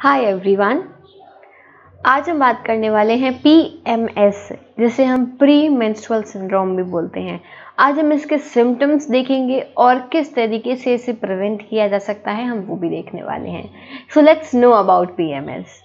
Hi everyone, आज हम बात करने वाले हैं PMS, जिसे हम प्री मेंस्ट्रुअल सिंड्रोम भी बोलते हैं। आज हम इसके सिम्टम्स देखेंगे और किस तरीके से इसे प्रिवेंट किया जा सकता है, हम वो भी देखने वाले हैं। So let's know about PMS।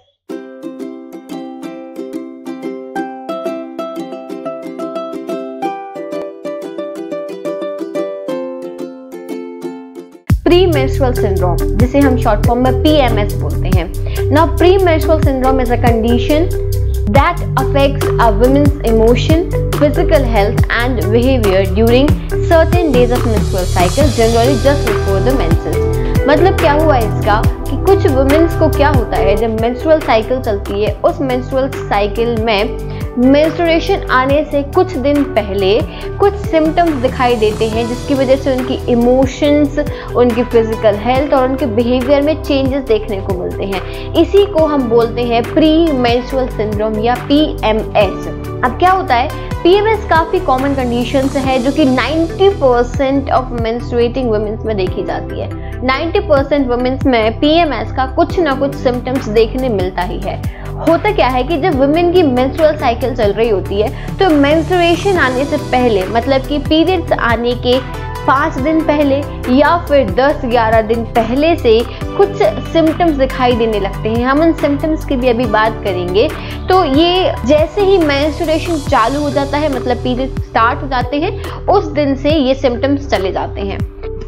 Pre menstrual syndrome, जिसे हम शॉर्ट फॉर्म में PMS बोलते हैं। Now pre menstrual syndrome is a condition that affects a woman's emotion, physical health and behavior during certain days of menstrual cycle, generally just before the menses। मतलब क्या हुआ इसका कि कुछ वुमेन्स को क्या होता है, जब मेंस्ट्रुअल साइकिल चलती है, उस मेंस्ट्रुअल साइकिल में मेंस्ट्रुएशन आने से कुछ दिन पहले कुछ सिम्टम्स दिखाई देते हैं, जिसकी वजह से उनकी इमोशंस, उनकी फिजिकल हेल्थ और उनके बिहेवियर में चेंजेस देखने को मिलते हैं। इसी को हम बोलते हैं प्री मेंस्ट्रुअल सिंड्रोम या PMS। अब क्या होता है, PMS काफ़ी कॉमन कंडीशंस है जो कि 90% ऑफ मेंस्ट्रुएटिंग वुमेन्स में देखी जाती है। 90% वुमेन्स में PMS का कुछ ना कुछ सिम्टम्स देखने मिलता ही है। होता क्या है कि जब वुमेन की मेंस्ट्रुअल साइकिल चल रही होती है, तो मेंस्ट्रुएशन आने से पहले, मतलब कि पीरियड्स आने के 5 दिन पहले या फिर 10-11 दिन पहले से कुछ सिम्टम्स दिखाई देने लगते हैं। हम उन सिम्टम्स की भी अभी बात करेंगे। तो ये जैसे ही मेंस्ट्रुएशन चालू हो जाता है, मतलब पीरियड स्टार्ट हो जाते हैं, उस दिन से ये सिम्टम्स चले जाते हैं।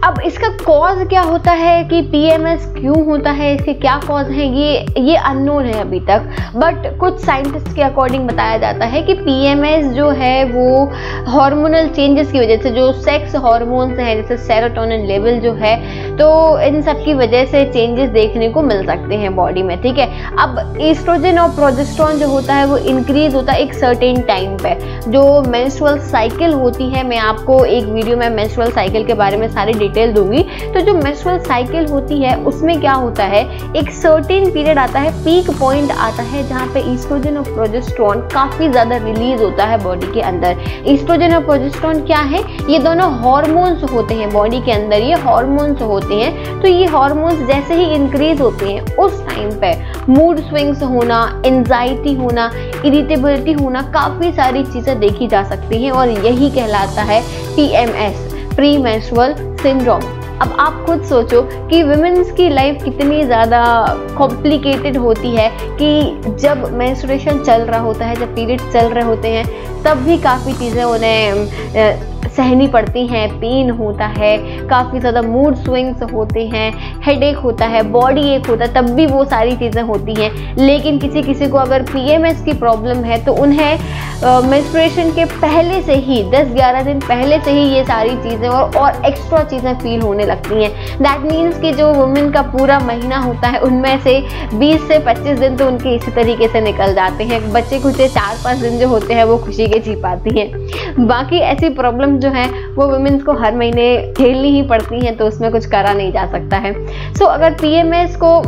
अब इसका कॉज क्या होता है कि PMS क्यों होता है, इसके क्या कॉज हैं, ये अननोन है अभी तक। बट कुछ साइंटिस्ट के अकॉर्डिंग बताया जाता है कि PMS जो है वो हार्मोनल चेंजेस की वजह से, जो सेक्स हार्मोन्स हैं जैसे सेरोटोनिन लेवल जो है, तो इन सब की वजह से चेंजेस देखने को मिल सकते हैं बॉडी में। ठीक है, अब एस्ट्रोजन और प्रोजेस्टेरोन जो होता है वो इंक्रीज होता है एक सर्टेन टाइम पे। जो मेंस्ट्रुअल साइकिल होती है, मैं आपको एक वीडियो में मेंस्ट्रुअल साइकिल के बारे में सारी डिटेल दूंगी। तो जो मेंस्ट्रुअल साइकिल होती है उसमें क्या होता है, एक सर्टेन पीरियड आता है, पीक पॉइंट आता है, जहाँ पे एस्ट्रोजन और प्रोजेस्टेरोन काफी ज्यादा रिलीज होता है बॉडी के अंदर। एस्ट्रोजन और प्रोजेस्टेरोन क्या है, ये दोनों हार्मोन्स होते हैं बॉडी के अंदर, ये हार्मोन्स होते हैं। तो ये हार्मोन्स जैसे ही इंक्रीज होते हैं, उस टाइम पे मूड स्विंग्स होना, एंजाइटी होना, इरिटेबिलिटी होना, काफी सारी चीजें देखी जा सकती हैं और यही कहलाता है PMS, प्री मेंस्ट्रुअल सिंड्रोम। अब आप खुद सोचो कि वुमेन्स की लाइफ कितनी ज़्यादा कॉम्प्लिकेटेड होती है कि जब मेंस्ट्रुएशन चल रहा होता है, जब पीरियड चल रहे होते हैं, तब भी काफ़ी चीज़ें उन्हें सहनी पड़ती हैं। पेन होता है, काफ़ी ज़्यादा मूड स्विंग्स होते हैं, हेडेक होता है, बॉडी एक होता है, तब भी वो सारी चीज़ें होती हैं। लेकिन किसी को अगर PMS की प्रॉब्लम है तो उन्हें मेंस्ट्रुएशन के पहले से ही 10-11 दिन पहले से ही ये सारी चीज़ें और एक्स्ट्रा चीज़ें फील होने लगती हैं। दैट मीन्स कि जो वुमेन का पूरा महीना होता है, उनमें से 20 से 25 दिन तो उनके इसी तरीके से निकल जाते हैं। बच्चे खुचे 4-5 दिन जो होते हैं वो खुशी के जी पाती हैं। बाकी ऐसी प्रॉब्लम जो है वो वुमेन्स को हर महीने झेलनी ही पड़ती हैं, तो उसमें कुछ करा नहीं जा सकता है। सो अगर PMS को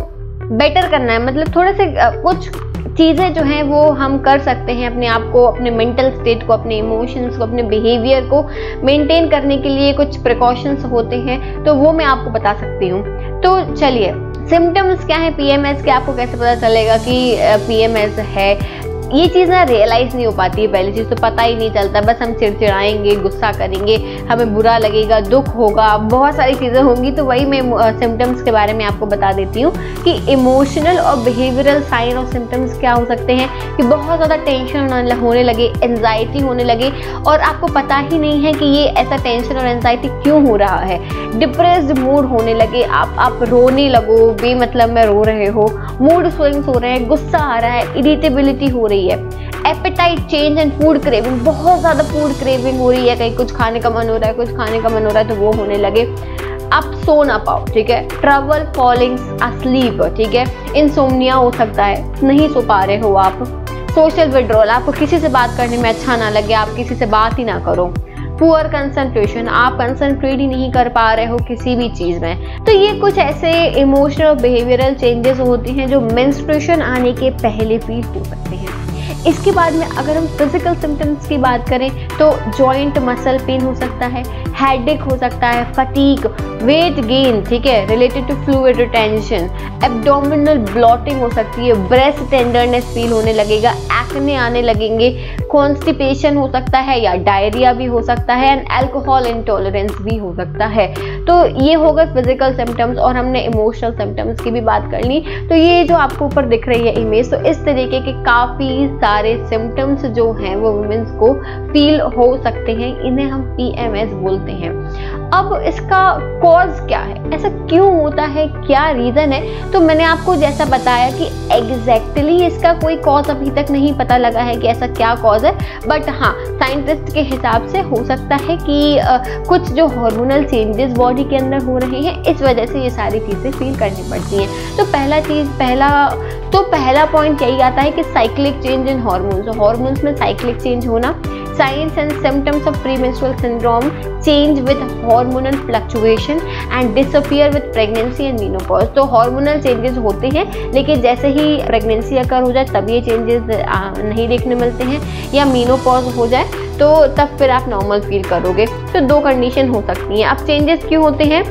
बेटर करना है, मतलब थोड़े से कुछ चीज़ें जो हैं वो हम कर सकते हैं अपने आप को, अपने मेंटल स्टेट को, अपने इमोशंस को, अपने बिहेवियर को मेंटेन करने के लिए कुछ प्रिकॉशंस होते हैं, तो वो मैं आपको बता सकती हूँ। तो चलिए, सिम्टम्स क्या है PMS के, आपको कैसे पता चलेगा कि PMS है। ये चीज़ ना रियलाइज़ नहीं हो पाती है, पहली चीज़ तो पता ही नहीं चलता, बस हम चिड़चिड़ाएंगे, गुस्सा करेंगे, हमें बुरा लगेगा, दुख होगा, बहुत सारी चीज़ें होंगी। तो वही मैं सिम्टम्स के बारे में आपको बता देती हूँ कि इमोशनल और बिहेवियरल साइन और सिम्टम्स क्या हो सकते हैं कि बहुत ज़्यादा टेंशन होने लगे, एंजाइटी होने लगे और आपको पता ही नहीं है कि ये ऐसा टेंशन और एंजाइटी क्यों हो रहा है। डिप्रेस्ड मूड होने लगे, आप रोने लगो, बेमतलब में रो रहे हो, मूड स्विंग्स हो रहे हैं, गुस्सा आ रहा है, इरिटेबिलिटी हो रही है, appetite change and food craving, बहुत ज़्यादा फूड क्रेविंग हो रही है, कहीं कुछ खाने का मन हो रहा है, कुछ खाने का मन हो रहा है, तो वो होने लगे। आप सो ना पाओ, ठीक है, ट्रबल फॉलिंग अस्लीप, ठीक है, इंसोम्निया हो सकता है, नहीं सो पा रहे हो आप, सोशल विड्रॉल, आपको किसी से बात करने में अच्छा ना लगे, आप किसी से बात ही ना करो, पुअर कंसंट्रेशन, आप कंसंट्रेट ही नहीं कर पा रहे हो किसी भी चीज़ में। तो ये कुछ ऐसे इमोशनल बिहेवियरल चेंजेस होती हैं जो मेंस्ट्रुएशन आने के पहले फील हो सकते हैं। इसके बाद में अगर हम फिजिकल सिम्टम्स की बात करें तो जॉइंट मसल पेन हो सकता है, हेडेक हो सकता है, फटीग, वेट गेन, ठीक है, related to fluid retention, abdominal bloating हो सकती है, ब्रेस्ट टेंडरनेस फील होने लगेगा, एक्ने आने लगेंगे, कॉन्स्टिपेशन हो सकता है या डायरिया भी हो सकता है, एंड अल्कोहल इंटॉलरेंस भी हो सकता है। तो ये हो गए फिजिकल सिम्टम्स, और हमने इमोशनल सिम्टम्स की भी बात कर ली। तो ये जो आपको ऊपर दिख रही है इमेज, तो इस तरीके के काफ़ी सारे सिम्टम्स जो हैं वो वुमेन्स को फील हो सकते हैं, इन्हें हम PMS बोलते हैं। अब इसका कॉज क्या है, ऐसा क्यों होता है, क्या रीज़न है? तो मैंने आपको जैसा बताया कि एग्जैक्टली इसका कोई कॉज अभी तक नहीं पता लगा है कि ऐसा क्या कॉज है, बट हाँ साइंटिस्ट के हिसाब से हो सकता है कि कुछ जो हार्मोनल चेंजेस बॉडी के अंदर हो रहे हैं, इस वजह से ये सारी चीज़ें फील करनी पड़ती हैं। तो पहला पॉइंट यही आता है कि cyclic change in hormones, hormones में साइक्लिक चेंज होना। Signs and symptoms of premenstrual syndrome change with hormonal fluctuation and disappear with pregnancy and menopause। तो हार्मोनल चेंजेस होते हैं, लेकिन जैसे ही प्रेगनेंसी अकर हो जाए तब ये चेंजेस नहीं देखने मिलते हैं, या मेनोपॉज हो जाए तो तब फिर आप नॉर्मल फील करोगे। तो दो कंडीशन हो सकती हैं। अब चेंजेस क्यों होते हैं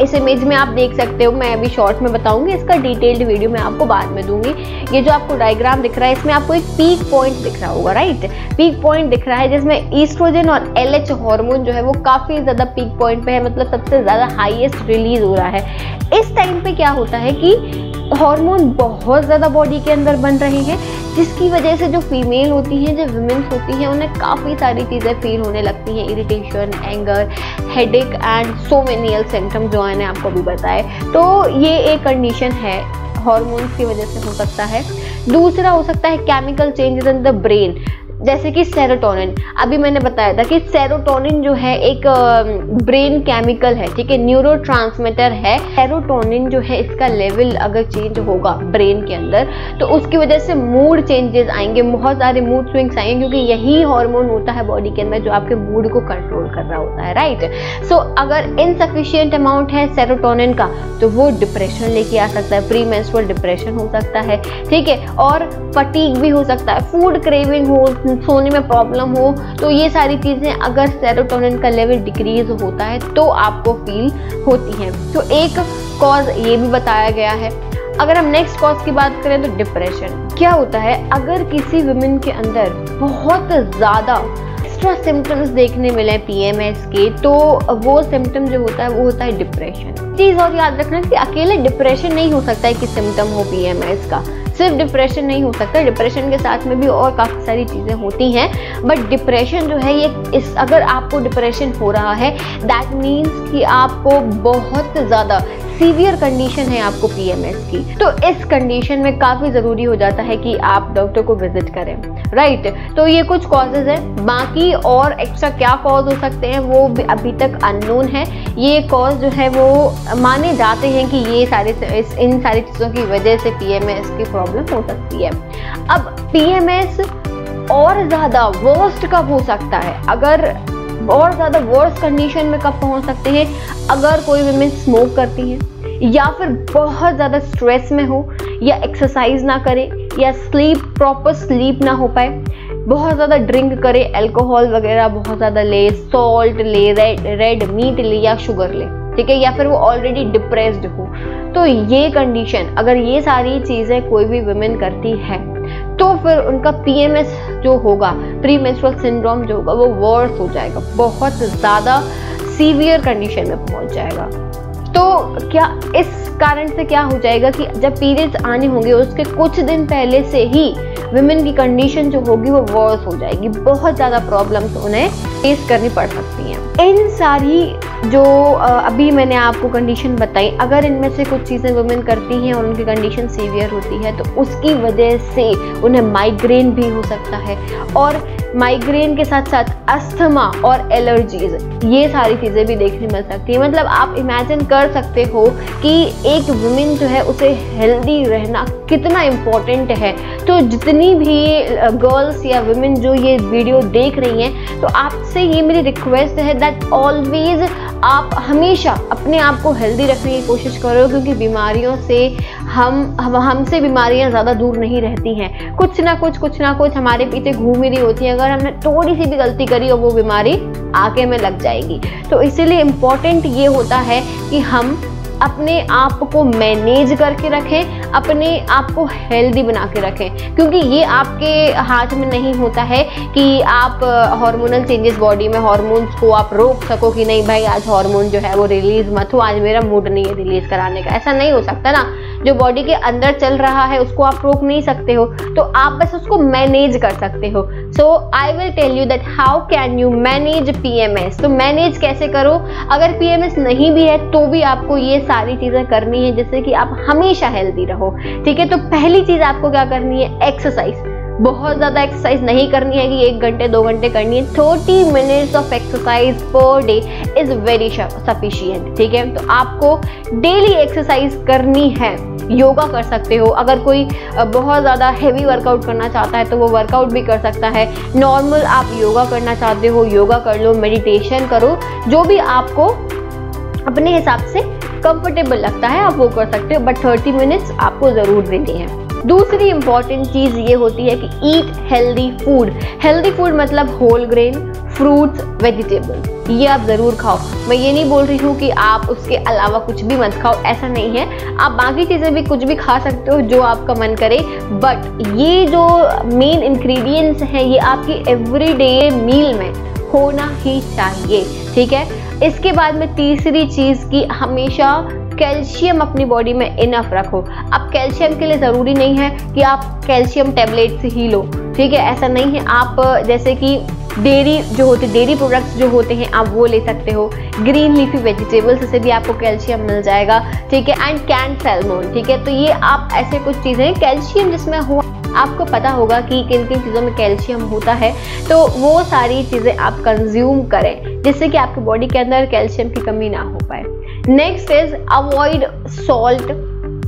इस इमेज में आप देख सकते हो, मैं अभी शॉर्ट में बताऊंगी, इसका डिटेल्ड वीडियो मैं आपको बाद में दूंगी। ये जो आपको डायग्राम दिख रहा है इसमें आपको एक पीक पॉइंट दिख रहा होगा, राइट, पीक पॉइंट दिख रहा है जिसमें ईस्ट्रोजन और LH हार्मोन जो है वो काफ़ी ज़्यादा पीक पॉइंट पे है, मतलब सबसे ज़्यादा हाईएस्ट रिलीज हो रहा है। इस टाइम पे क्या होता है कि हार्मोन बहुत ज़्यादा बॉडी के अंदर बन रहे हैं, जिसकी वजह से जो फीमेल होती हैं, जो वुमेन्स होती हैं, उन्हें काफ़ी सारी चीज़ें फील होने लगती हैं, irritation, anger, headache and so many else symptoms जो मैंने आपको अभी बताए। तो ये एक कंडीशन है, हार्मोन्स की वजह से हो सकता है। दूसरा हो सकता है chemical changes in the brain, जैसे कि सेरोटोनिन। अभी मैंने बताया था कि सेरोटोनिन जो है एक ब्रेन केमिकल है, ठीक है, न्यूरोट्रांसमीटर है। सेरोटोनिन जो है इसका लेवल अगर चेंज होगा ब्रेन के अंदर तो उसकी वजह से मूड चेंजेस आएंगे, बहुत सारे मूड स्विंग्स आएंगे, क्योंकि यही हार्मोन होता है बॉडी के अंदर जो आपके मूड को कंट्रोल कर रहा होता है, राइट। सो अगर इनसफिशिएंट अमाउंट है सेरोटोनिन का तो वो डिप्रेशन लेके आ सकता है, प्रीमेंस्ट्रुअल डिप्रेशन हो सकता है, ठीक है, और फटीग भी हो सकता है, फूड क्रेविंग हो, सोने में प्रॉब्लम हो। तो ये सारी चीज़ें अगर सेरोटोनिन का लेवल डिक्रीज होता है तो आपको फील होती हैं। तो एक कॉज ये भी बताया गया है। अगर हम नेक्स्ट कॉज की बात करें तो डिप्रेशन क्या होता है, अगर किसी वुमेन के अंदर बहुत ज़्यादा एक्स्ट्रा सिम्टम्स देखने मिले PMS के, तो वो सिम्टम जो होता है वो होता है डिप्रेशन। चीज़ और याद रखना कि अकेले डिप्रेशन नहीं हो सकता है कि सिम्टम हो PMS का, सिर्फ डिप्रेशन नहीं हो सकता, डिप्रेशन के साथ में भी और काफ़ी सारी चीज़ें होती हैं। बट डिप्रेशन जो है ये अगर आपको डिप्रेशन हो रहा है दैट मीन्स कि आपको बहुत ज़्यादा सीवियर कंडीशन है आपको PMS की। तो इस कंडीशन में काफ़ी ज़रूरी हो जाता है कि आप डॉक्टर को विजिट करें, राइट। तो ये कुछ कॉजेज़ हैं, बाकी और एक्स्ट्रा क्या कॉज हो सकते हैं वो भी अभी तक अननोन है। ये कॉज जो है वो माने जाते हैं कि ये इन सारी चीज़ों की वजह से PMS की प्रॉब्लम हो सकती है। अब PMS और ज़्यादा वर्स्ट कब हो सकता है, अगर और ज़्यादा वर्स्ट कंडीशन में कब पहुंच सकते हैं, अगर कोई वुमेन स्मोक करती है या फिर बहुत ज़्यादा स्ट्रेस में हो, या एक्सरसाइज ना करे, या प्रॉपर स्लीप ना हो पाए, बहुत ज़्यादा ड्रिंक करे, अल्कोहल वगैरह बहुत ज़्यादा ले, सॉल्ट ले, रेड मीट ले या शुगर ले, ठीक है, या फिर वो ऑलरेडी डिप्रेस्ड हो। तो ये कंडीशन अगर ये सारी चीज़ें कोई भी वुमेन करती है तो फिर उनका PMS जो होगा, प्रीमेंस्ट्रुअल सिंड्रोम जो होगा, वो वर्स हो जाएगा, बहुत ज़्यादा सीवियर कंडीशन में पहुंच जाएगा। तो क्या इस कारण से क्या हो जाएगा कि जब पीरियड्स आने होंगे उसके कुछ दिन पहले से ही वुमेन की कंडीशन जो होगी वो वर्स हो जाएगी, बहुत ज़्यादा प्रॉब्लम्स उन्हें फेस करनी पड़ सकती हैं। इन सारी जो अभी मैंने आपको कंडीशन बताई, अगर इनमें से कुछ चीज़ें वुमेन करती हैं और उनकी कंडीशन सीवियर होती है तो उसकी वजह से उन्हें माइग्रेन भी हो सकता है, और माइग्रेन के साथ साथ अस्थमा और एलर्जीज, ये सारी चीज़ें भी देखने मिल सकती है। मतलब आप इमेजिन कर सकते हो कि एक वुमेन जो है उसे हेल्दी रहना कितना इम्पोर्टेंट है। तो जितनी भी गर्ल्स या वुमेन जो ये वीडियो देख रही हैं, तो आपसे ये मेरी रिक्वेस्ट है दैट ऑलवेज आप हमेशा अपने आप को हेल्दी रखने की कोशिश करो, क्योंकि बीमारियों से हमसे बीमारियां ज़्यादा दूर नहीं रहती हैं। कुछ ना कुछ हमारे पीछे घूम ही रही होती है। अगर हमने थोड़ी सी भी गलती करी और वो बीमारी आगे में लग जाएगी। तो इसीलिए इम्पोर्टेंट ये होता है कि हम अपने आप को मैनेज करके रखें, अपने आप को हेल्दी बना के रखें, क्योंकि ये आपके हाथ में नहीं होता है कि आप हार्मोनल चेंजेस बॉडी में हार्मोन्स को आप रोक सको कि नहीं भाई आज हार्मोन जो है वो रिलीज मत हो, आज मेरा मूड नहीं है रिलीज कराने का। ऐसा नहीं हो सकता ना। जो बॉडी के अंदर चल रहा है उसको आप रोक नहीं सकते हो, तो आप बस उसको मैनेज कर सकते हो। So I will tell you that how can you manage PMS। तो मैनेज कैसे करो? अगर PMS नहीं भी है तो भी आपको ये सारी चीजें करनी है जिससे कि आप हमेशा हेल्दी रहो। ठीक है, तो पहली चीज आपको क्या करनी है? एक्सरसाइज। बहुत ज्यादा एक्सरसाइज नहीं करनी है कि 1 घंटे 2 घंटे करनी है। 30 minutes of exercise per day is very sufficient. ठीक है, तो आपको डेली एक्सरसाइज करनी है। योगा कर सकते हो, अगर कोई बहुत ज़्यादा हेवी वर्कआउट करना चाहता है तो वो वर्कआउट भी कर सकता है। नॉर्मल आप योगा करना चाहते हो योगा कर लो, मेडिटेशन करो, जो भी आपको अपने हिसाब से कंफर्टेबल लगता है आप वो कर सकते हो, बट 30 मिनट्स आपको ज़रूर देनी है। दूसरी इंपॉर्टेंट चीज़ ये होती है कि eat healthy food. Healthy food मतलब होल ग्रेन, फ्रूट्स, वेजिटेबल, ये आप ज़रूर खाओ। मैं ये नहीं बोल रही हूँ कि आप उसके अलावा कुछ भी मत खाओ, ऐसा नहीं है। आप बाकी चीज़ें भी कुछ भी खा सकते हो जो आपका मन करे, बट ये जो मेन इंग्रेडिएंट्स हैं ये आपकी एवरीडे मील में होना ही चाहिए। ठीक है, इसके बाद में तीसरी चीज़ की हमेशा कैल्शियम अपनी बॉडी में इनफ रखो। अब कैल्शियम के लिए ज़रूरी नहीं है कि आप कैल्शियम टैबलेट्स ही लो। ठीक है, ऐसा नहीं है। आप जैसे कि डेयरी प्रोडक्ट्स जो होते हैं आप वो ले सकते हो। ग्रीन लीफी वेजिटेबल्स से भी आपको कैल्शियम मिल जाएगा। ठीक है, एंड कैंड सैल्मन। ठीक है, तो ये आप ऐसे कुछ चीज़ें कैल्शियम जिसमें हो, आपको पता होगा कि किन किन चीज़ों में कैल्शियम होता है, तो वो सारी चीज़ें आप कंज्यूम करें जिससे कि आपकी बॉडी के अंदर कैल्शियम की कमी ना हो पाए। Next is avoid salt,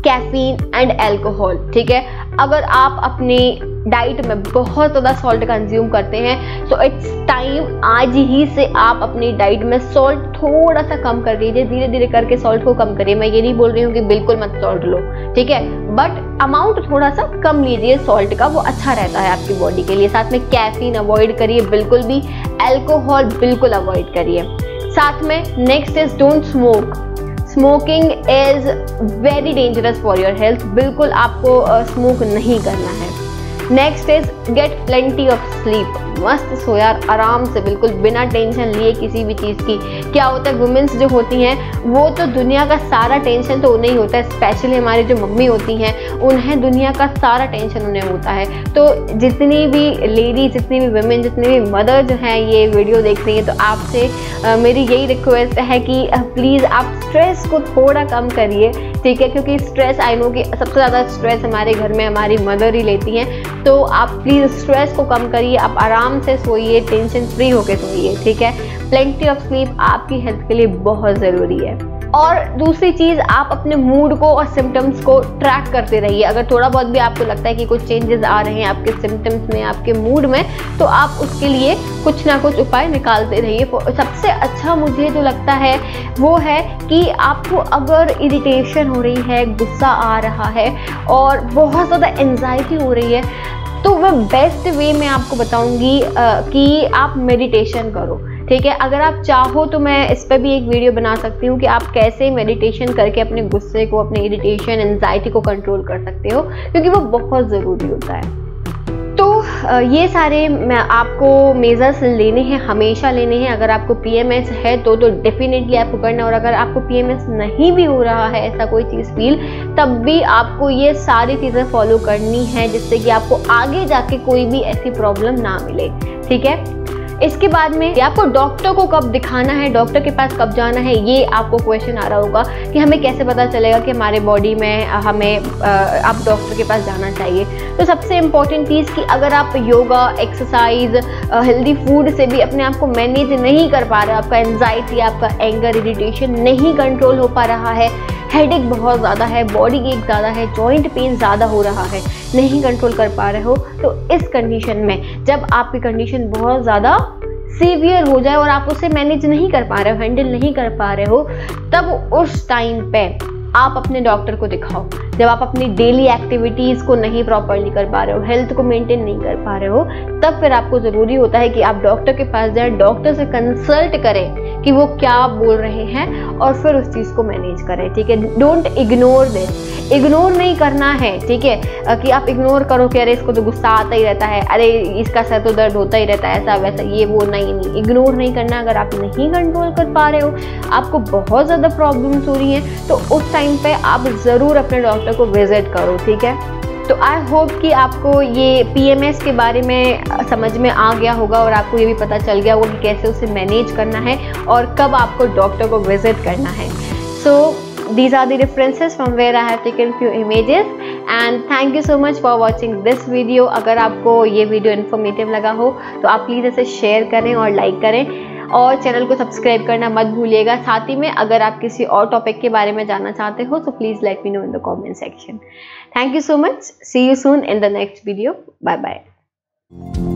caffeine and alcohol. ठीक है, अगर आप अपनी डाइट में बहुत ज़्यादा सॉल्ट कंज्यूम करते हैं तो इट्स टाइम आज ही से आप अपनी डाइट में सॉल्ट थोड़ा सा कम कर दीजिए। धीरे धीरे करके सॉल्ट को कम करिए। मैं ये नहीं बोल रही हूँ कि बिल्कुल मत सॉल्ट लो, ठीक है, बट अमाउंट थोड़ा सा कम लीजिए सॉल्ट का, वो अच्छा रहता है आपकी बॉडी के लिए। साथ में कैफीन अवॉइड करिए बिल्कुल भी, अल्कोहल बिल्कुल अवॉइड करिए। साथ में next is don't smoke. Smoking is very dangerous for your health. बिल्कुल आपको स्मोक नहीं करना है। Next is get plenty of sleep. मस्त सो यार, आराम से, बिल्कुल बिना टेंशन लिए किसी भी चीज़ की। क्या होता है, वुमेन्स जो होती हैं वो तो दुनिया का सारा टेंशन तो उन्हें ही होता है, स्पेशली हमारी जो मम्मी होती हैं उन्हें दुनिया का सारा टेंशन उन्हें होता है। तो जितनी भी लेडीज, जितनी भी वुमेन, जितनी भी मदर जो हैं ये वीडियो देख रही हैं, तो आपसे मेरी यही रिक्वेस्ट है कि प्लीज़ आप स्ट्रेस को थोड़ा कम करिए। ठीक है, क्योंकि स्ट्रेस, आई नो कि सबसे ज़्यादा स्ट्रेस हमारे घर में हमारी मदर ही लेती हैं। तो आप प्लीज़ स्ट्रेस को कम करिए, आप आराम से सोइए, टेंशन फ्री होके सोइए। ठीक है, प्लेंटी ऑफ स्लीप आपकी हेल्थ के लिए बहुत ज़रूरी है। और दूसरी चीज़, आप अपने मूड को और सिम्टम्स को ट्रैक करते रहिए। अगर थोड़ा बहुत भी आपको लगता है कि कुछ चेंजेस आ रहे हैं आपके सिम्टम्स में, आपके मूड में, तो आप उसके लिए कुछ ना कुछ उपाय निकालते रहिए। सबसे अच्छा मुझे जो लगता है वो है कि आपको अगर इरिटेशन हो रही है, गुस्सा आ रहा है और बहुत ज़्यादा एंजाइटी हो रही है, तो मैं बेस्ट वे में आपको बताऊंगी कि आप मेडिटेशन करो। ठीक है, अगर आप चाहो तो मैं इस पर भी एक वीडियो बना सकती हूँ कि आप कैसे मेडिटेशन करके अपने गुस्से को, अपने इरिटेशन, एंजाइटी को कंट्रोल कर सकते हो, क्योंकि वो बहुत ज़रूरी होता है। तो ये सारे आपको मेजर्स लेने हैं, हमेशा लेने हैं। अगर आपको PMS है तो डेफिनेटली आपको करना है, और अगर आपको PMS नहीं भी हो रहा है ऐसा कोई चीज़ फील, तब भी आपको ये सारी चीज़ें फॉलो करनी है जिससे कि आपको आगे जाके कोई भी ऐसी प्रॉब्लम ना मिले। ठीक है, इसके बाद में आपको डॉक्टर को कब दिखाना है, डॉक्टर के पास कब जाना है, ये आपको क्वेश्चन आ रहा होगा कि हमें कैसे पता चलेगा कि हमारे बॉडी में हमें अब डॉक्टर के पास जाना चाहिए। तो सबसे इम्पॉर्टेंट चीज़ कि अगर आप योगा, एक्सरसाइज, हेल्दी फूड से भी अपने आप को मैनेज नहीं कर पा रहे, आपका एंजाइटी, आपका एंगर, इरिटेशन नहीं कंट्रोल हो पा रहा है, हेडेक बहुत ज़्यादा है, बॉडी एक ज़्यादा है, जॉइंट पेन ज़्यादा हो रहा है, नहीं कंट्रोल कर पा रहे हो, तो इस कंडीशन में जब आपकी कंडीशन बहुत ज़्यादा सीवियर हो जाए और आप उसे मैनेज नहीं कर पा रहे हो, हैंडल नहीं कर पा रहे हो, तब उस टाइम पे आप अपने डॉक्टर को दिखाओ। जब आप अपनी डेली एक्टिविटीज़ को नहीं प्रॉपरली कर पा रहे हो, हेल्थ को मेंटेन नहीं कर पा रहे हो, तब फिर आपको ज़रूरी होता है कि आप डॉक्टर के पास जाएं, डॉक्टर से कंसल्ट करें कि वो क्या बोल रहे हैं और फिर उस चीज़ को मैनेज करें। ठीक है, डोंट इग्नोर दिस। इग्नोर नहीं करना है, ठीक है, कि आप इग्नोर करो कि अरे इसको तो गुस्सा आता ही रहता है, अरे इसका सर तो दर्द होता ही रहता है, ऐसा वैसा ये वो। नहीं, इग्नोर नहीं करना। अगर आप नहीं कंट्रोल कर पा रहे हो, आपको बहुत ज़्यादा प्रॉब्लम्स हो रही हैं, तो उस टाइम पे आप ज़रूर अपने डॉक्टर को विजिट करो। ठीक है, तो आई होप कि आपको ये PMS के बारे में समझ में आ गया होगा और आपको ये भी पता चल गया होगा कि कैसे उसे मैनेज करना है और कब आपको डॉक्टर को विजिट करना है। सो these are the references from where I have taken few images and thank you so much for watching this video। अगर आपको ये वीडियो इन्फॉर्मेटिव लगा हो तो आप प्लीज़ इसे शेयर करें और लाइक करें और चैनल को सब्सक्राइब करना मत भूलिएगा। साथ ही में अगर आप किसी और टॉपिक के बारे में जानना चाहते हो तो please let me know in the comment section. Thank you so much. See you soon in the next video. Bye bye.